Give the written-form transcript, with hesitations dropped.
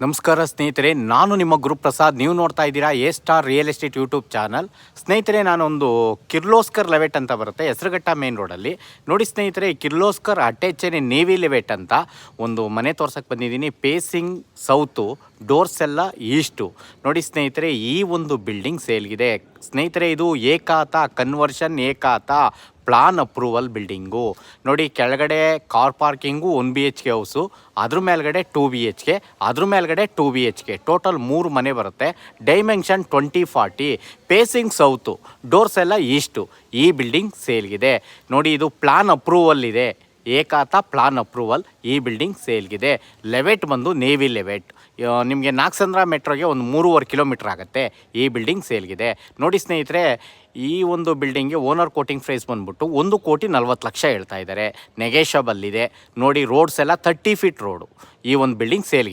ನಮಸ್ಕಾರ ಸ್ನೇಹಿತರೆ, ನಾನು ನಿಮ್ಮ ಗುರುಪ್ರಸಾದ್. ನೀವು ನೋಡ್ತಾ ಇದ್ದೀರಾ A star real estate YouTube channel. ಸ್ನೇಹಿತರೆ, ನಾನೊಂದು ಕಿರ್ಲೋಸ್ಕರ್ ಲೆವೆಟ್ ಅಂತ ಬರುತ್ತೆ ಹೆಸರುಘಟ್ಟ ಮೇನ್ ರೋಡಲ್ಲಿ. ನೋಡಿ ಸ್ನೇಹಿತರೆ, ಕಿರ್ಲೋಸ್ಕರ್ ಅಟ್ಯಾಚೆನೆ ನೇವಿ ಲೆವೆಟ್ ಅಂತ ಒಂದು ಮನೆ ತೋರ್ಸಕ್ಕೆ ಬಂದಿದ್ದೀನಿ. ಪೇಸಿಂಗ್ ಸೌತು, ಡೋರ್ಸ್ ಎಲ್ಲ ಈಸ್ಟು. ನೋಡಿ ಸ್ನೇಹಿತರೆ, ಈ ಒಂದು ಬಿಲ್ಡಿಂಗ್ ಸೇಲ್ಗಿದೆ. ಸ್ನೇಹಿತರೆ, ಇದು ಏಕಾತ ಕನ್ವರ್ಷನ್, ಏಕಾತ ಪ್ಲಾನ್ ಅಪ್ರೂವಲ್ ಬಿಲ್ಡಿಂಗು. ನೋಡಿ, ಕೆಳಗಡೆ ಕಾರ್ ಪಾರ್ಕಿಂಗು 1 BHK ಹೌಸು, ಅದ್ರ ಮೇಲ್ಗಡೆ 2 BHK, ಅದ್ರ ಮೇಲ್ಗಡೆ 2 BHK, ಟೋಟಲ್ 3 ಮನೆ ಬರುತ್ತೆ. ಡೈಮೆನ್ಷನ್ 20-40, ಪೇಸಿಂಗ್ ಸೌತು, ಡೋರ್ಸ್ ಎಲ್ಲ ಈಸ್ಟು. ಈ ಬಿಲ್ಡಿಂಗ್ ಸೇಲ್ಗಿದೆ. ನೋಡಿ, ಇದು ಪ್ಲಾನ್ ಅಪ್ರೂವಲ್ ಇದೆ. ಏಕಾತ ಪ್ಲಾನ್ ಅಪ್ರೂವಲ್. ಈ ಬಿಲ್ಡಿಂಗ್ ಸೇಲ್ಗಿದೆ. ಲೆವೆಟ್ ಬಂದು ನೇವಿ ಲೆವೆಟ್. ನಿಮಗೆ ನಾಗಸಂದ್ರ ಮೆಟ್ರೋಗೆ ಒಂದು 3.5 ಕಿಲೋಮೀಟ್ರ್ ಆಗುತ್ತೆ. ಈ ಬಿಲ್ಡಿಂಗ್ ಸೇಲ್ಗಿದೆ. ನೋಡಿ ಸ್ನೇಹಿತರೆ, ಈ ಒಂದು ಬಿಲ್ಡಿಂಗ್ಗೆ ಓನರ್ ಕೋಟಿಂಗ್ ಪ್ರೈಸ್ ಬಂದ್ಬಿಟ್ಟು 1,40,00,000 ಹೇಳ್ತಾ ಇದ್ದಾರೆ. ನೆಗೆಷಬಲ್ ಇದೆ. ನೋಡಿ, ರೋಡ್ಸ್ ಎಲ್ಲ 30 ಫೀಟ್ ರೋಡು. ಈ ಒಂದು ಬಿಲ್ಡಿಂಗ್ ಸೇಲ್ಗಿದೆ.